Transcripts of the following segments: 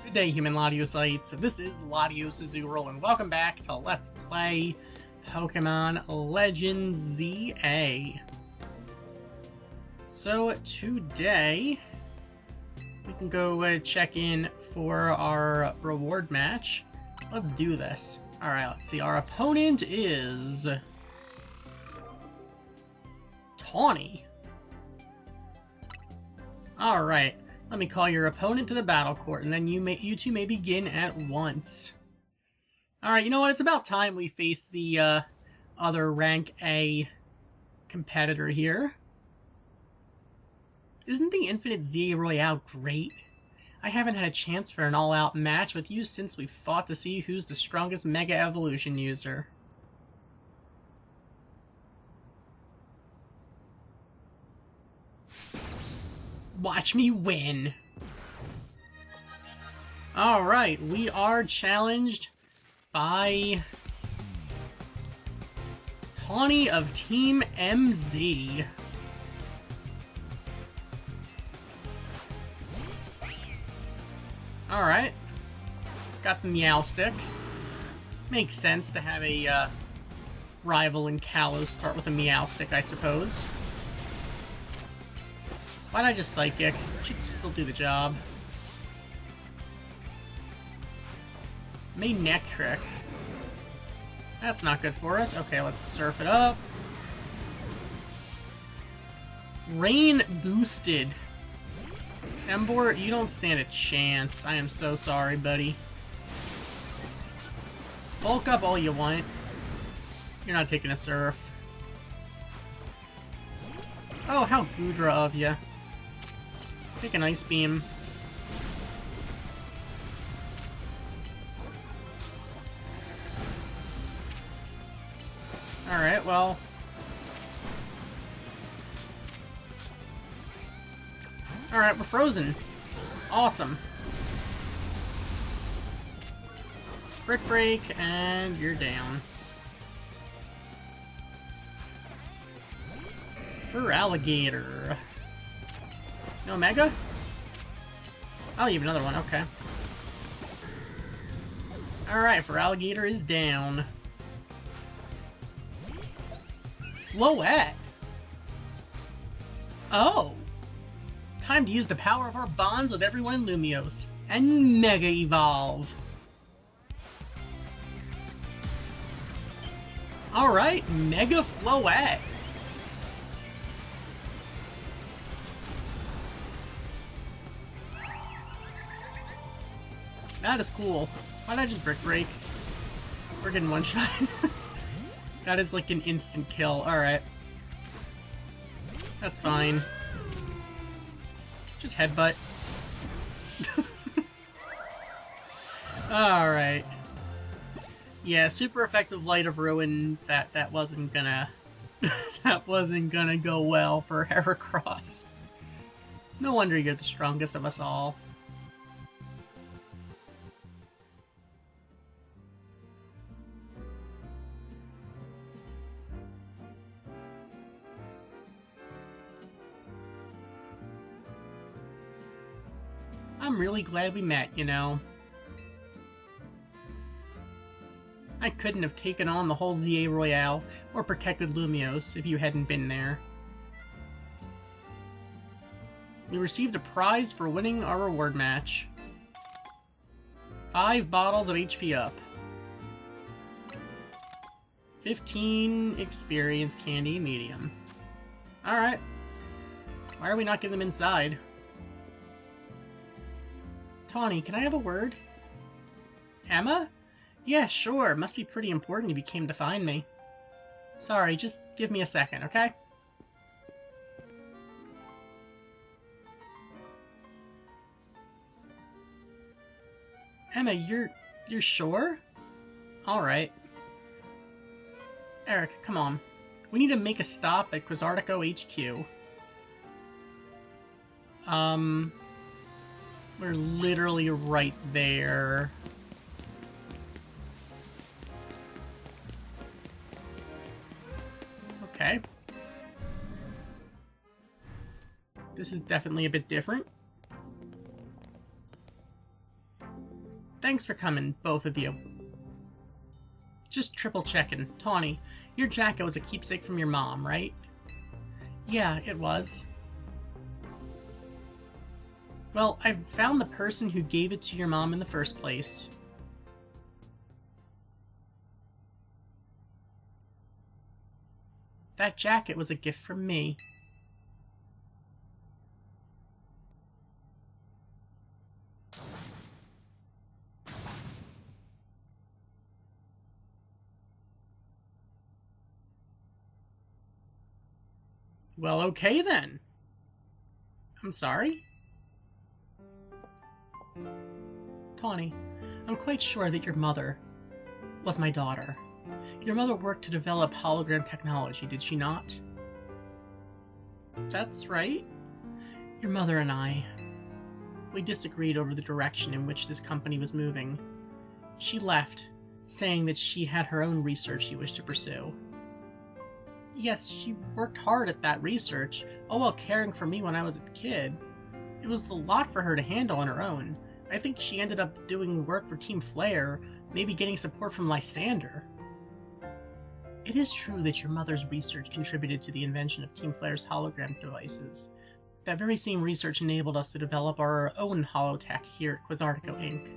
Good day, human Latiocytes. This is LatiosAzurill, and welcome back to Let's Play Pokemon Legends ZA. So today, we can go check in for our reward match. Let's do this. Alright, let's see. Our opponent is Tawny. Alright. Let me call your opponent to the battle court, and then you two may begin at once. Alright, you know what? It's about time we face the other rank A competitor here. Isn't the Infinite ZA Royale great? I haven't had a chance for an all-out match with you since we fought to see who's the strongest Mega Evolution user. Watch me win. Alright, we are challenged by Tawny of Team MZ. Alright. Got the Meowstic. Makes sense to have a rival in Kalos start with a Meowstic, I suppose. Why'd I just Psychic? Should still do the job. May Neck Trick. That's not good for us. Okay, let's surf it up. Rain boosted. Embor, you don't stand a chance. I am so sorry, buddy. Bulk up all you want. You're not taking a surf. Oh, how Goodra of ya. Take an Ice Beam. Alright, well. Alright, we're frozen. Awesome. Brick Break, and you're down. For Alligator. No Mega? Oh, you have another one, okay. Alright, for Alligator is down. Floette? Oh! Time to use the power of our bonds with everyone in Lumiose. And Mega Evolve. Alright, Mega Floette. That is cool. Why'd I just Brick Break? We're getting one shot. That is like an instant kill. Alright. That's fine. Just Headbutt. Alright. Yeah, super effective Light of Ruin. That wasn't gonna... that wasn't gonna go well for Heracross. No wonder you're the strongest of us all. I'm really glad we met, you know. I couldn't have taken on the whole ZA Royale or protected Lumiose if you hadn't been there. We received a prize for winning our reward match. 5 bottles of HP up. 15 experience candy medium. Alright. Why are we not getting them inside? Tawny, can I have a word? Emma? Yeah, sure. Must be pretty important if you came to find me. Sorry, just give me a second, okay? Emma, you're sure? Alright. Eric, come on. We need to make a stop at Quasartico HQ. We're literally right there. Okay. This is definitely a bit different. Thanks for coming, both of you. Just triple checking. Tawny, your jacket was a keepsake from your mom, right? Yeah, it was. Well, I've found the person who gave it to your mom in the first place. That jacket was a gift from me. Well, okay then. I'm sorry? Tawny, I'm quite sure that your mother was my daughter. Your mother worked to develop hologram technology, did she not? That's right. Your mother and I, we disagreed over the direction in which this company was moving. She left, saying that she had her own research she wished to pursue. Yes, she worked hard at that research, all while caring for me when I was a kid. It was a lot for her to handle on her own. I think she ended up doing work for Team Flare, maybe getting support from Lysander. It is true that your mother's research contributed to the invention of Team Flare's hologram devices. That very same research enabled us to develop our own holotech here at Quasartico Inc.,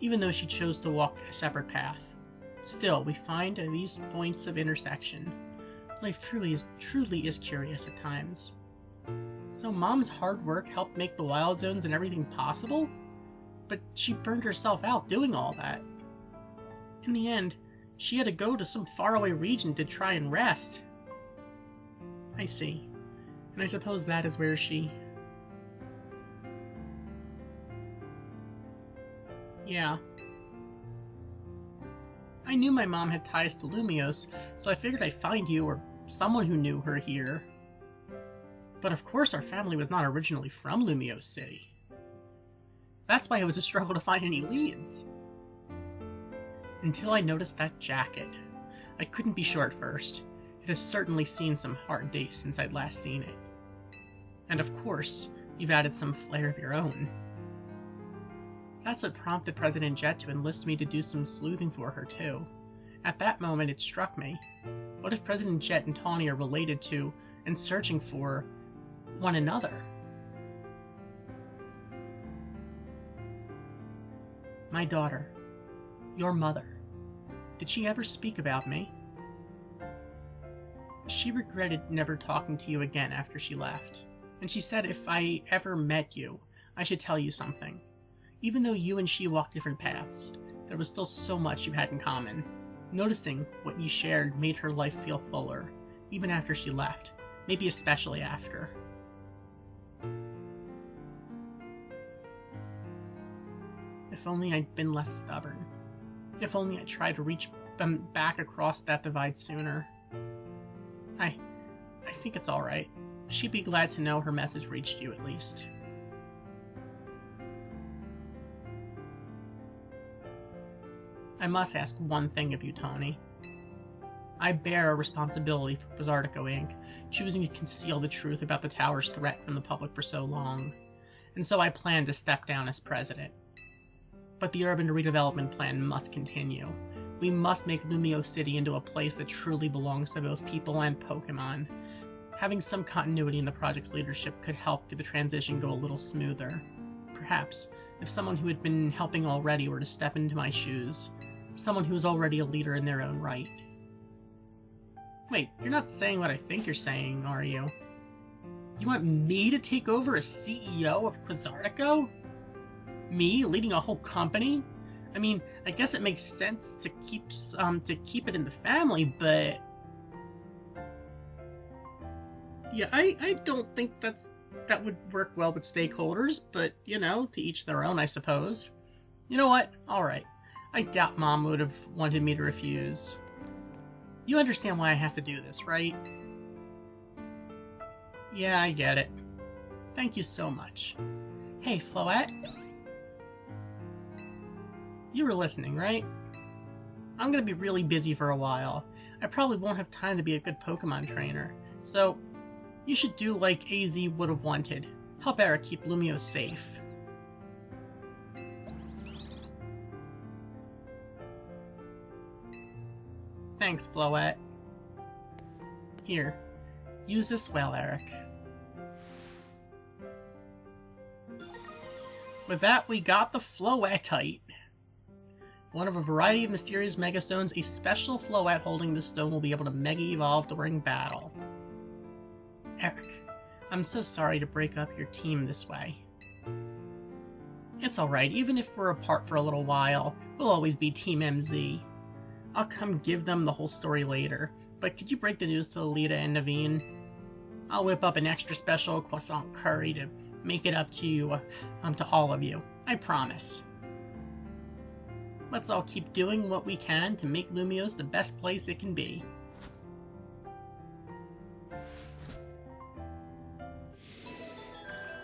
even though she chose to walk a separate path. Still, we find these points of intersection. Life truly is curious at times. So Mom's hard work helped make the Wild Zones and everything possible? But she burned herself out doing all that. In the end, she had to go to some faraway region to try and rest. I see. And I suppose that is where she... Yeah. I knew my mom had ties to Lumios, so I figured I'd find you or someone who knew her here. But of course our family was not originally from Lumios City. That's why it was a struggle to find any leads. Until I noticed that jacket. I couldn't be sure at first. It has certainly seen some hard days since I'd last seen it. And of course, you've added some flair of your own. That's what prompted President Jet to enlist me to do some sleuthing for her too. At that moment it struck me. What if President Jet and Tawny are related to, and searching for, one another? My daughter. Your mother. Did she ever speak about me? She regretted never talking to you again after she left, and she said if I ever met you, I should tell you something. Even though you and she walked different paths, there was still so much you had in common. Noticing what you shared made her life feel fuller, even after she left, maybe especially after. If only I'd been less stubborn. If only I tried to reach them back across that divide sooner. I think it's alright. She'd be glad to know her message reached you at least. I must ask one thing of you, Tawny. I bear a responsibility for Quasartico Inc., choosing to conceal the truth about the tower's threat from the public for so long, and so I plan to step down as president. But the urban redevelopment plan must continue. We must make Lumio City into a place that truly belongs to both people and Pokemon. Having some continuity in the project's leadership could help get the transition go a little smoother. Perhaps, if someone who had been helping already were to step into my shoes. Someone who was already a leader in their own right. Wait, you're not saying what I think you're saying, are you? You want me to take over as CEO of Quasartico? Me, leading a whole company? I mean, I guess it makes sense to keep it in the family, but... Yeah, I don't think that would work well with stakeholders, but, you know, to each their own, I suppose. You know what? Alright. I doubt Mom would have wanted me to refuse. You understand why I have to do this, right? Yeah, I get it. Thank you so much. Hey, Floette? You were listening, right? I'm gonna be really busy for a while. I probably won't have time to be a good Pokemon trainer. So, you should do like AZ would have wanted. Help Eric keep Lumio safe. Thanks, Floette. Here. Use this well, Eric. With that, we got the Floettite. One of a variety of mysterious megastones, a special Floette holding this stone will be able to mega-evolve during battle. Eric, I'm so sorry to break up your team this way. It's alright, even if we're apart for a little while, we'll always be Team MZ. I'll come give them the whole story later, but could you break the news to Alita and Naveen? I'll whip up an extra special croissant curry to make it up to you, to all of you. I promise. Let's all keep doing what we can to make Lumiose the best place it can be.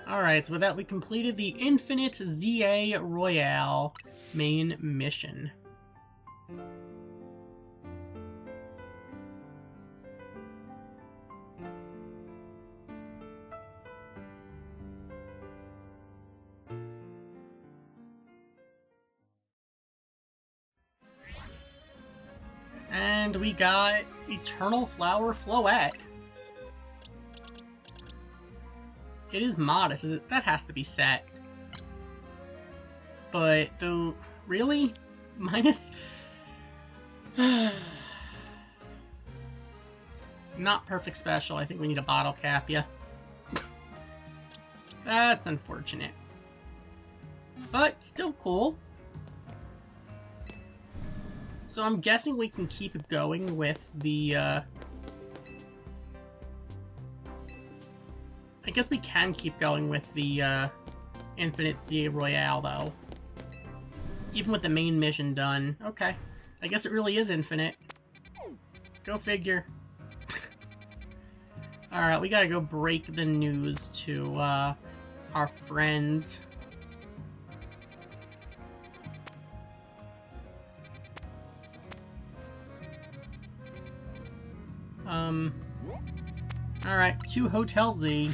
Alright, so with that we completed the Infinite ZA Royale main mission. And we got Eternal Flower Floette. It is modest. That has to be set. But, though, really? Minus? Not perfect special. I think we need a bottle cap, yeah. That's unfortunate. But, still cool. So I'm guessing we can keep going with the, I guess we can keep going with the, Infinite ZA Royale, though. Even with the main mission done. Okay. I guess it really is infinite. Go figure. Alright, we gotta go break the news to, our friends. Alright, to Hotel Z.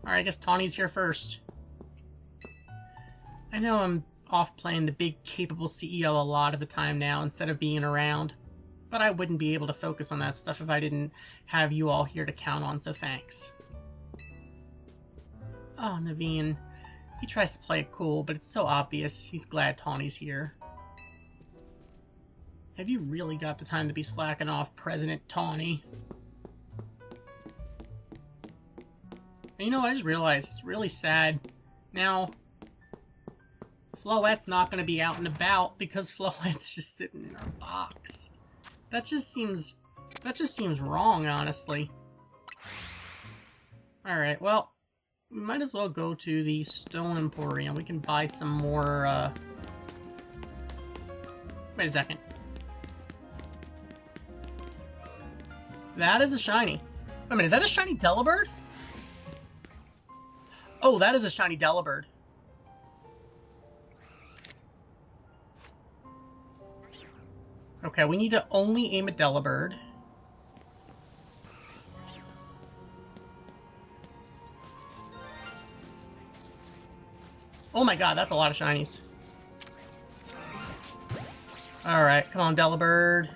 Alright, I guess Tawny's here first. I know I'm off playing the big, capable CEO a lot of the time now instead of being around, but I wouldn't be able to focus on that stuff if I didn't have you all here to count on, so thanks. Oh, Naveen. He tries to play it cool, but it's so obvious he's glad Tawny's here. Have you really got the time to be slacking off, President Tawny? And you know what, I just realized, it's really sad. Now, Floette's not going to be out and about because Floette's just sitting in her box. That just seems wrong, honestly. Alright, well, we might as well go to the Stone Emporium. We can buy some more, Wait a second. That is a shiny. Wait a minute, is that a shiny Delibird? Oh, that is a shiny Delibird. Okay, we need to only aim at Delibird. Oh my god, that's a lot of shinies. Alright, come on, Delibird.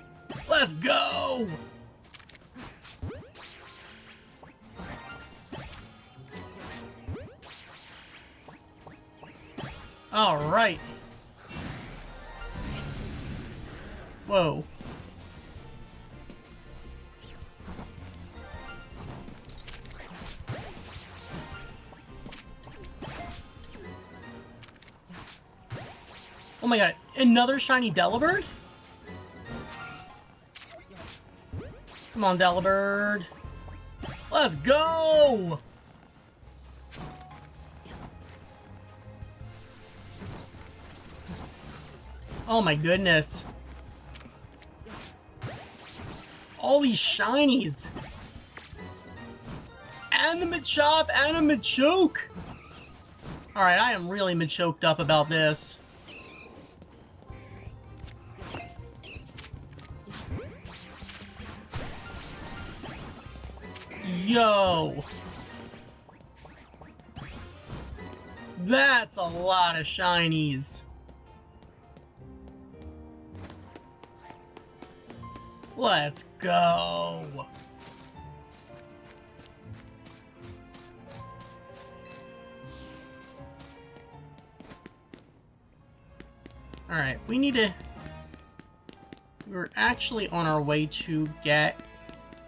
Let's go! Alright. Whoa. Oh my god, another shiny Delibird? Come on, Delibird. Let's go! Oh my goodness. All these shinies. And the Machop and a Machoke. Alright, I am really Machoked up about this. Yo! That's a lot of shinies. Let's go. Alright, we need to... We're actually on our way to get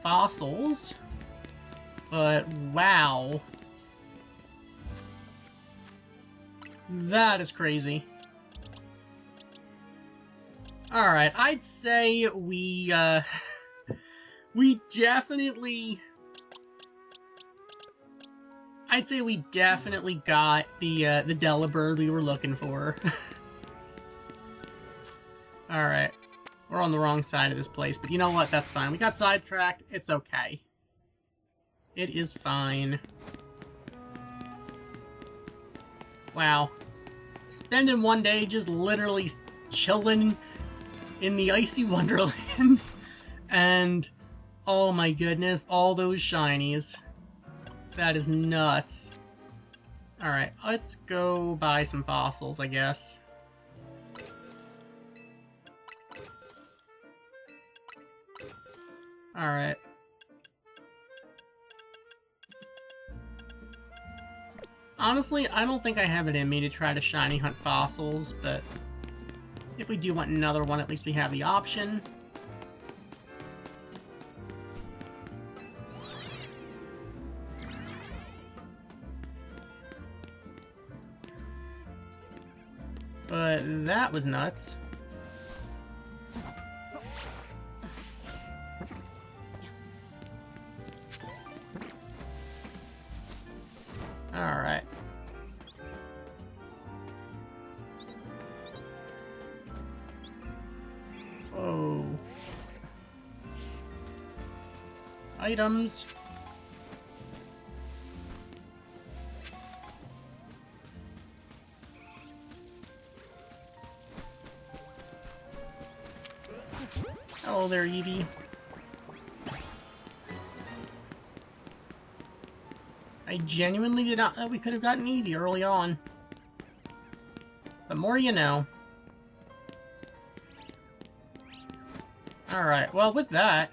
fossils. But, wow. That is crazy. Alright, I'd say we, we definitely... I'd say we definitely got the Delibird we were looking for. Alright. We're on the wrong side of this place, but you know what? That's fine. We got sidetracked. It's okay. It is fine. Wow. Spending one day just literally chilling in the icy wonderland. And, oh my goodness, all those shinies. That is nuts. Alright, let's go buy some fossils, I guess. Alright. Honestly, I don't think I have it in me to try to shiny hunt fossils, but if we do want another one, at least we have the option. But that was nuts. Alright. Oh. Items. Hello there, Eevee. I genuinely did not know we could have gotten Eevee early on. The more you know. Alright, well with that,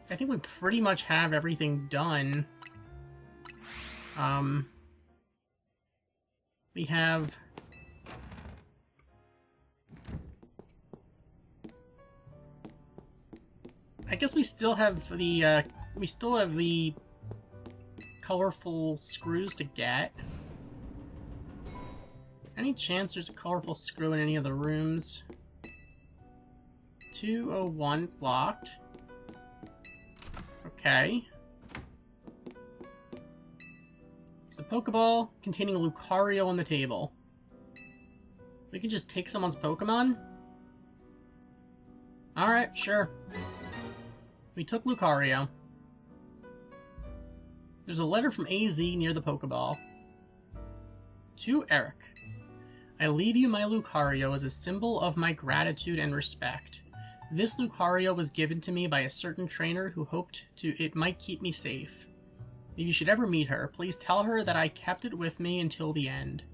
I think we pretty much have everything done. We have... I guess we still have the, colorful screws to get. Any chance there's a colorful screw in any of the rooms? 201, it's locked. Okay. There's a Pokeball containing a Lucario on the table. We can just take someone's Pokemon? Alright, sure. We took Lucario. There's a letter from AZ near the Pokeball. To Eric. I leave you my Lucario as a symbol of my gratitude and respect. This Lucario was given to me by a certain trainer who hoped it might keep me safe. If you should ever meet her, please tell her that I kept it with me until the end.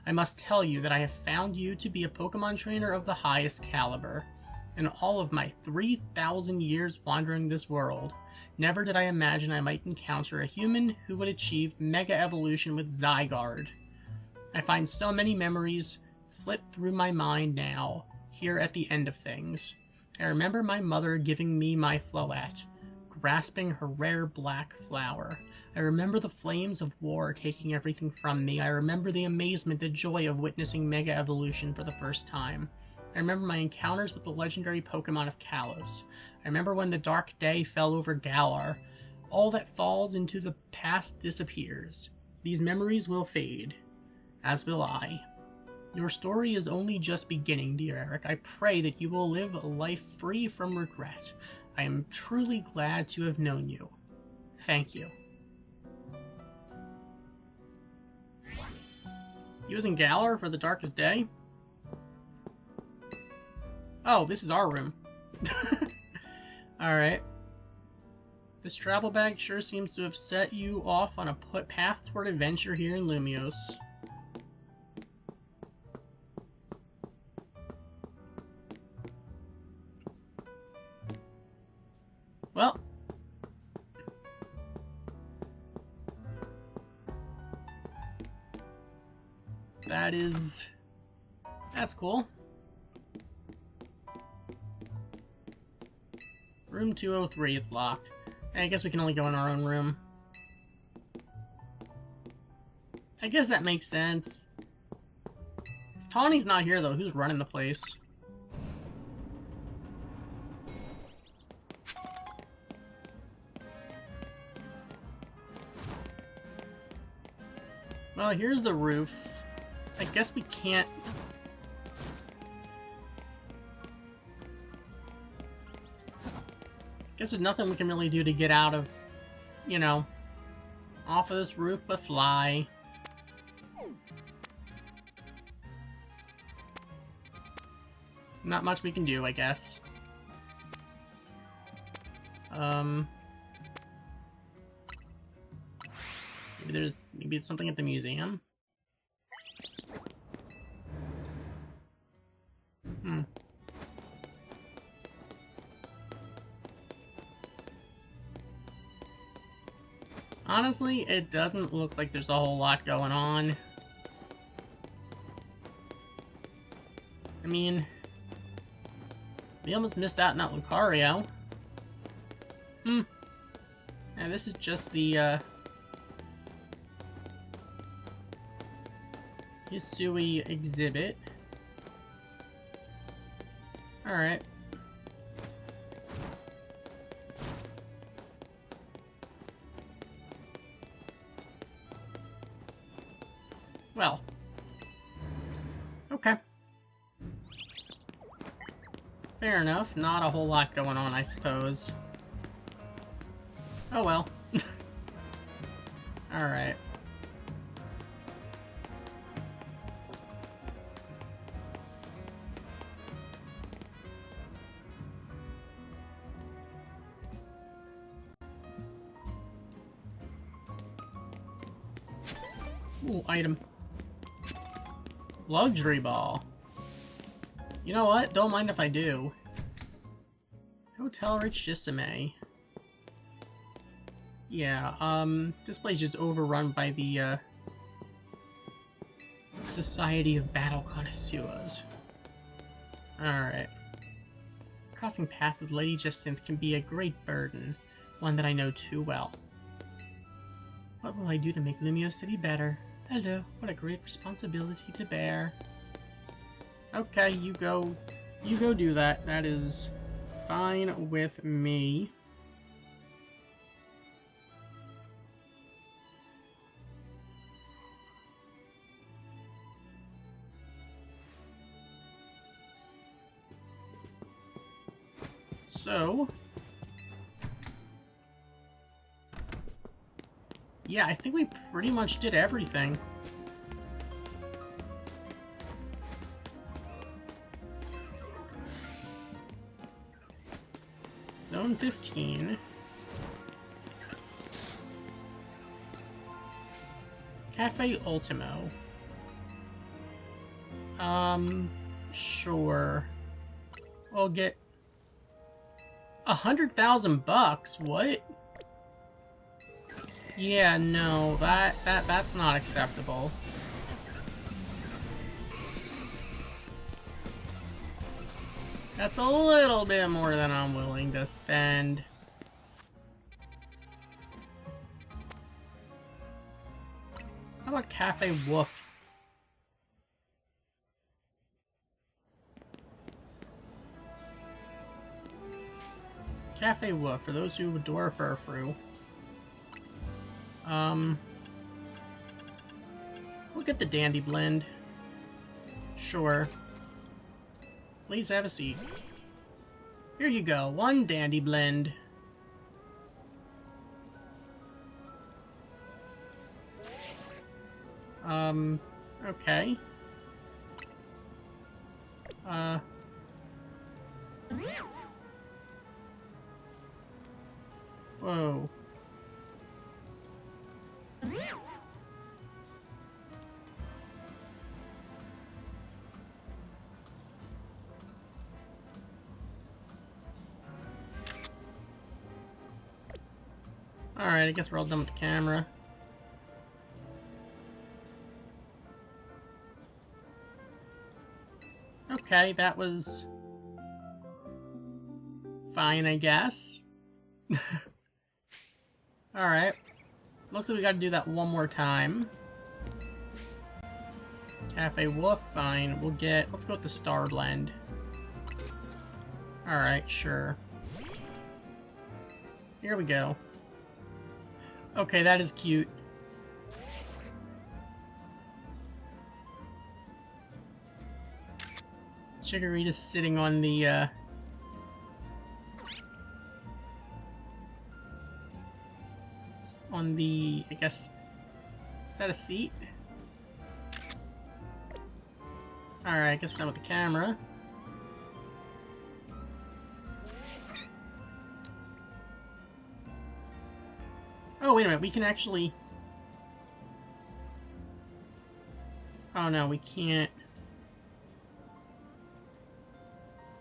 I must tell you that I have found you to be a Pokemon trainer of the highest caliber. In all of my 3,000 years wandering this world, never did I imagine I might encounter a human who would achieve Mega Evolution with Zygarde. I find so many memories flit through my mind now, here at the end of things. I remember my mother giving me my Floette, grasping her rare black flower. I remember the flames of war taking everything from me. I remember the amazement, the joy of witnessing Mega Evolution for the first time. I remember my encounters with the legendary Pokemon of Kalos. I remember when the dark day fell over Galar. All that falls into the past disappears. These memories will fade, as will I. Your story is only just beginning, dear Eric. I pray that you will live a life free from regret. I am truly glad to have known you. Thank you. Using Galar for the darkest day? Oh, this is our room. Alright. This travel bag sure seems to have set you off on a path toward adventure here in Lumios. That's cool. Room 203, it's locked. I guess we can only go in our own room. I guess that makes sense. If Tawny's not here, though, who's running the place? Well, here's the roof. I guess we can't... Guess there's nothing we can really do to get out of, you know, off of this roof but fly. Not much we can do, I guess. Maybe it's something at the museum. Honestly, it doesn't look like there's a whole lot going on. I mean, we almost missed out on that Lucario. And this is just the, Hisui exhibit. Alright. Well. Okay. Fair enough. Not a whole lot going on, I suppose. Oh well. Alright. Ooh, item. Luxury ball. You know what? Don't mind if I do. Hotel Rich Jisame. Yeah, this place is overrun by the, Society of Battle Connoisseurs. Alright. Crossing paths with Lady Jacinth can be a great burden, one that I know too well. What will I do to make Lumio City better? Hello, what a great responsibility to bear. Okay, you go do that. That is fine with me. So, yeah, I think we pretty much did everything. Zone 15. Cafe Ultimo. Sure. We'll get 100,000 bucks. What? Yeah, no, that's not acceptable. That's a little bit more than I'm willing to spend. How about Cafe Woof? Cafe Woof, for those who adore Furfrou. We'll get the Dandy Blend. Sure. Please have a seat. Here you go, one Dandy Blend. Okay. Whoa. Alright, I guess we're all done with the camera. Okay, that was fine, I guess. Alright. Looks like we gotta do that one more time. Cafe Wolf, fine. Let's go with the Star Blend. Alright, sure. Here we go. Okay, that is cute. Chikorita's sitting on the, I guess, is that a seat? Alright, I guess we're done with the camera. Oh, wait a minute, we can actually... Oh no, we can't...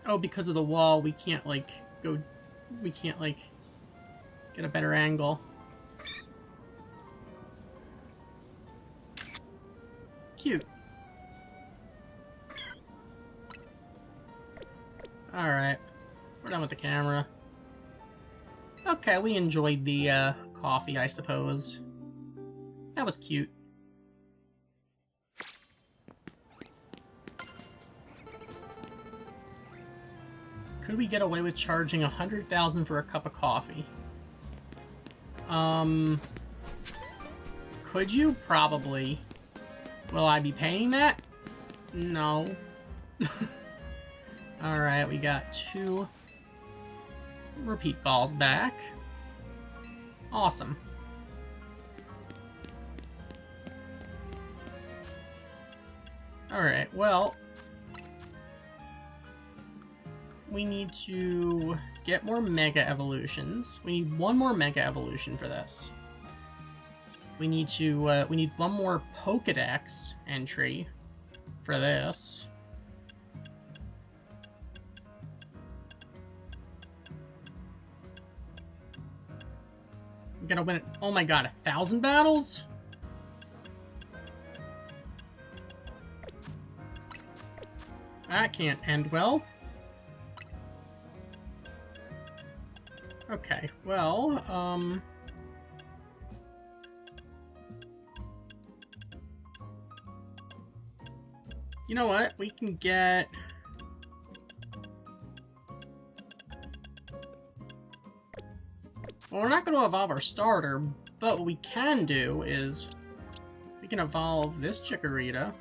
Oh, because of the wall, we can't, like, go... We can't, like, get a better angle. Cute. Alright. We're done with the camera. Okay, we enjoyed the, coffee, I suppose. That was cute. Could we get away with charging 100,000 for a cup of coffee? Could you? Probably. Will I be paying that? No. Alright, we got 2 repeat balls back. Awesome. Alright, well... We need to get more Mega Evolutions. We need 1 more Mega Evolution for this. We need to, we need 1 more Pokedex entry for this. We gotta win it. Oh my god, 1,000 battles? That can't end well. Okay, well, you know what? We can get... Well, we're not going to evolve our starter, but what we can do is... We can evolve this Chikorita.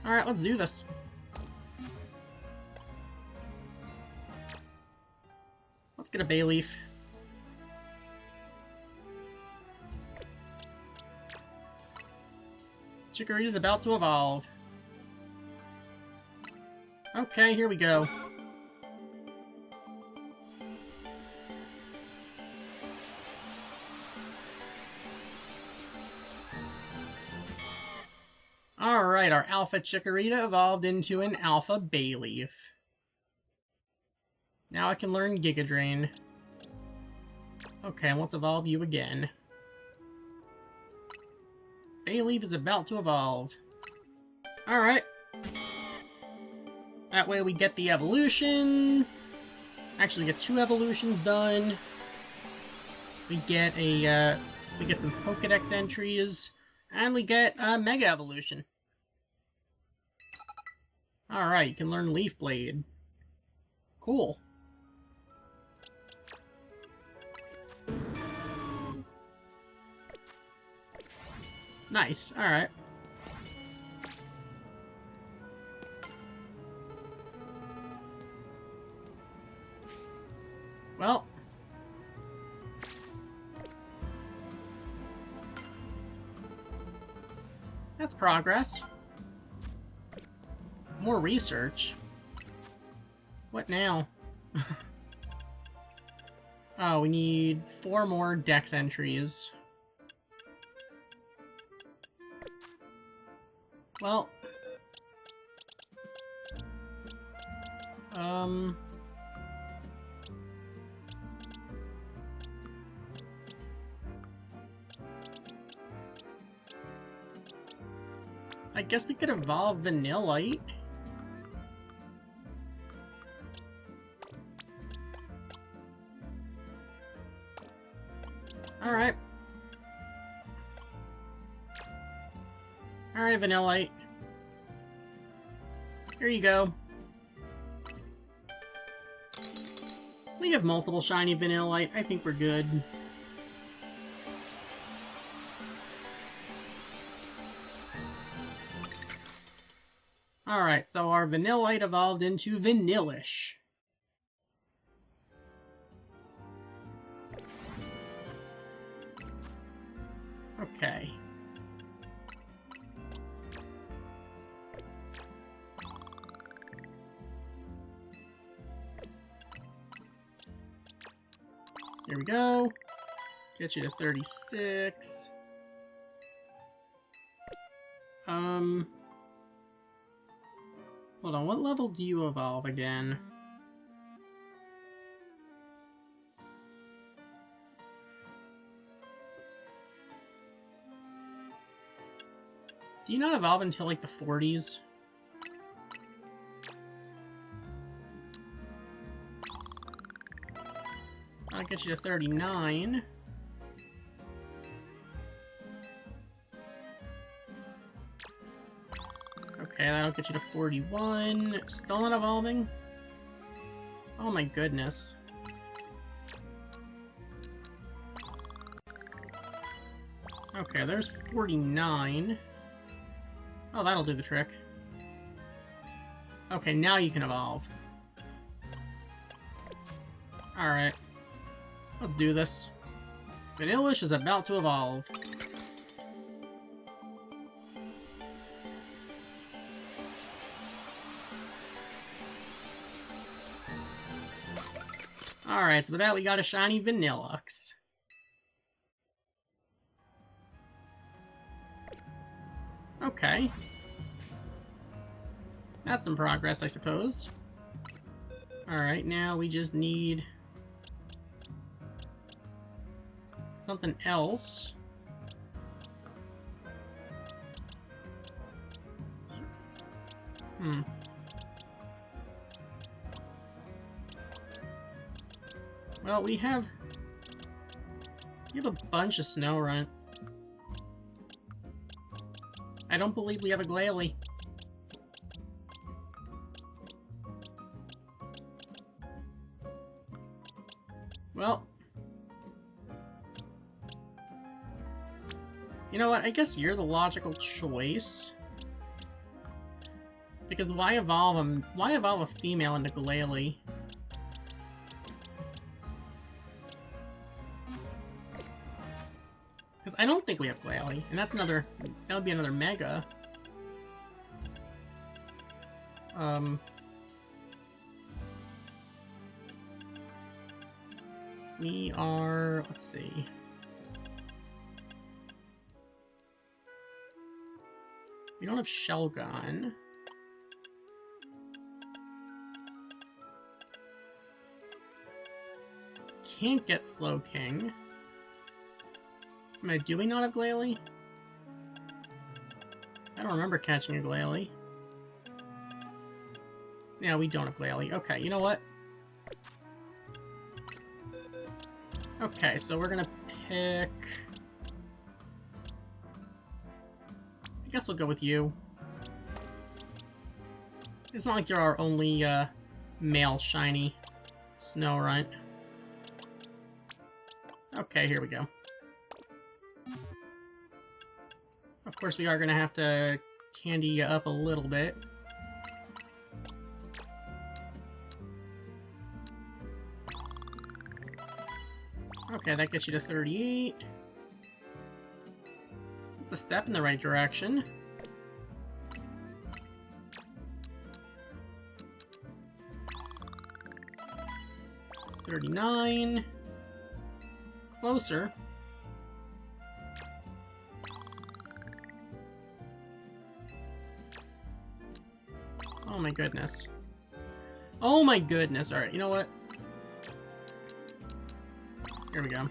Alright, let's do this. Let's get a Bayleaf. Chikorita's about to evolve. Okay, here we go. Alright, our Alpha Chikorita evolved into an Alpha Bayleaf. Now I can learn Giga Drain. Okay, let's evolve you again. Bayleaf is about to evolve. Alright. That way we get the evolution. Actually, get 2 evolutions done. We get a, we get some Pokedex entries. And we get a Mega Evolution. Alright, you can learn Leaf Blade. Cool. Nice, alright. Well. That's progress. More research. What now? Oh, we need 4 more Dex entries. Well. I guess we could evolve Vanillite. Alright. Alright, Vanillite. Here you go. We have multiple shiny Vanillite. I think we're good. Alright, so our Vanillite evolved into Vanillish. Okay. Here we go. Get you to 36. Hold on, what level do you evolve again? Do you not evolve until like the 40s? I'll get you to 39. Okay, that'll get you to 41. Still not evolving? Oh my goodness. Okay, there's 49. Oh, that'll do the trick. Okay, now you can evolve. Alright. Let's do this. Vanillish is about to evolve. Alright, so with that we got a shiny Vanillux. Okay. That's some progress, I suppose. Alright, now we just need something else. Well, we have a bunch of Snorunt. I don't believe we have a Glalie. Well, you know what? I guess you're the logical choice. Because why evolve a female into Glalie? Because I don't think we have Glalie, and that would be another Mega. We are, let's see. We don't have Shelgon. Can't get Slowking. Do we not have Glalie? I don't remember catching a Glalie. Yeah, we don't have Glalie. Okay, you know what? Okay, so we're gonna pick... I guess we'll go with you. It's not like you're our only, male shiny Snorunt. Okay, here we go. Of course, we are gonna have to candy you up a little bit. Okay, that gets you to 38. It's a step in the right direction. $39. Closer. Oh my goodness. Oh my goodness. Alright, you know what? Here we go.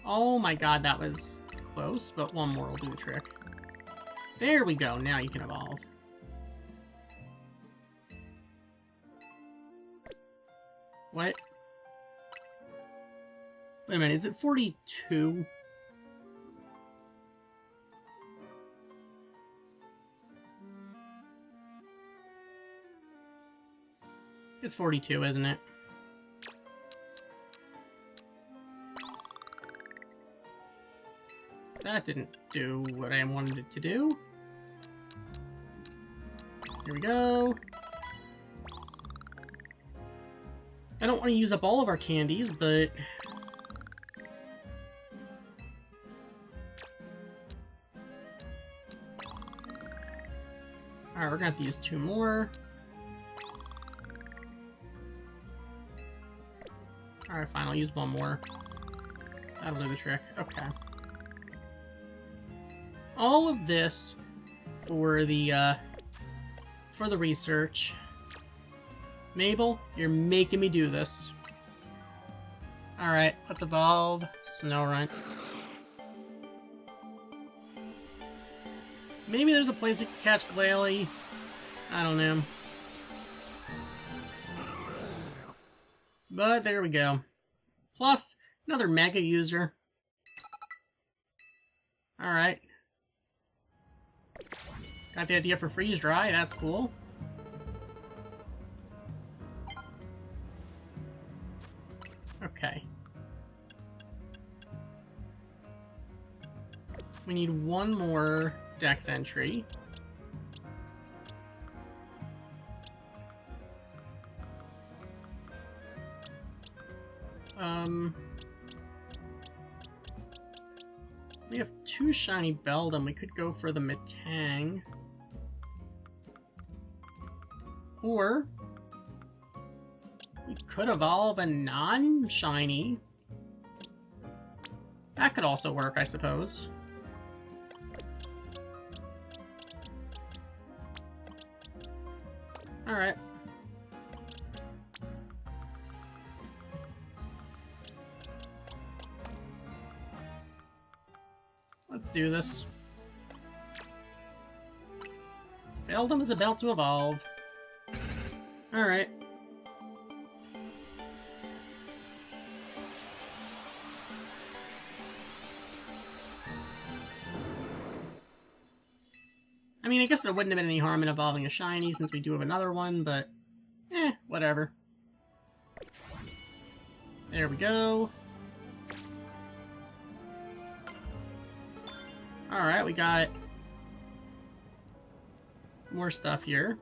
Oh my god, that was close, but one more will do the trick. There we go. Now you can evolve. What? Wait a minute, is it 42? It's 42, isn't it? That didn't do what I wanted it to do. Here we go. I don't want to use up all of our candies, but... Alright, we're gonna have to use 2 more. Alright, fine, I'll use 1 more. That'll do the trick. Okay. All of this for the research. Mabel, you're making me do this. Alright, let's evolve Snorunt. Maybe there's a place we can catch Glalie. I don't know. But there we go. Plus, another Mega user. Alright. Got the idea for Freeze Dry, that's cool. Okay. We need 1 more Dex entry. We have 2 shiny Beldum. We could go for the Metang. Or we could evolve a non-shiny. That could also work, I suppose. Alright. Let's do this. Beldum is about to evolve. Alright. I mean, I guess there wouldn't have been any harm in evolving a shiny since we do have another one, but whatever. There we go. Alright, we got more stuff here.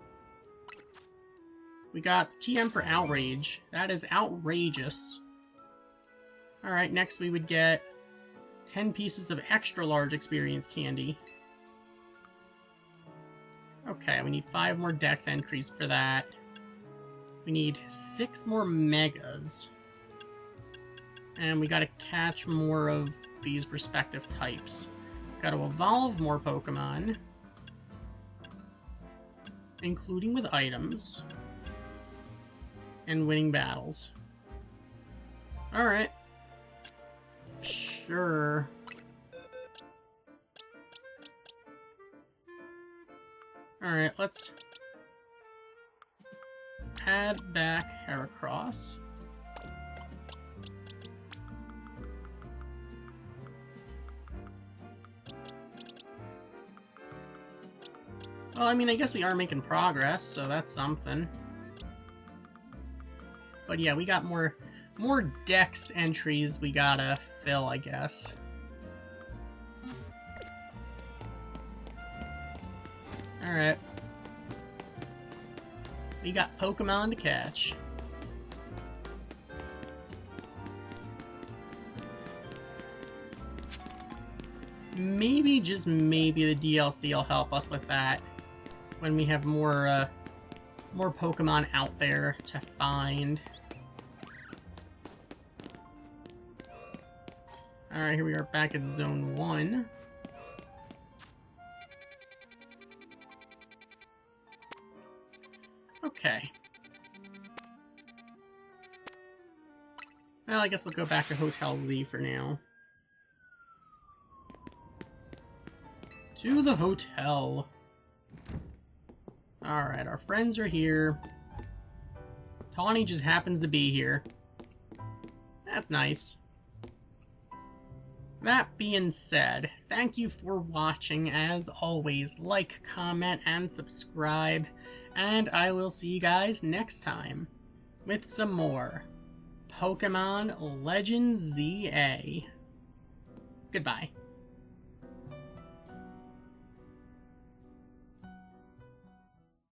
We got the TM for Outrage. That is outrageous. Alright, next we would get 10 pieces of extra large experience candy. Okay, we need 5 more Dex entries for that. We need 6 more Megas. And we gotta catch more of these respective types. Gotta evolve more Pokemon. Including with items. And winning battles. Alright. Sure. Alright, let's add back Heracross. Well, I mean, I guess we are making progress, so that's something. But yeah, we got more Dex entries we gotta fill, I guess. Alright. We got Pokemon to catch. Maybe, just maybe, the DLC will help us with that. When we have more Pokemon out there to find. Alright, here we are back at Zone 1. Okay. Well, I guess we'll go back to Hotel Z for now. To the hotel. Alright, our friends are here. Tawny just happens to be here. That's nice. That being said, thank you for watching. As always, like, comment, and subscribe. And I will see you guys next time with some more Pokemon Legends ZA. Goodbye.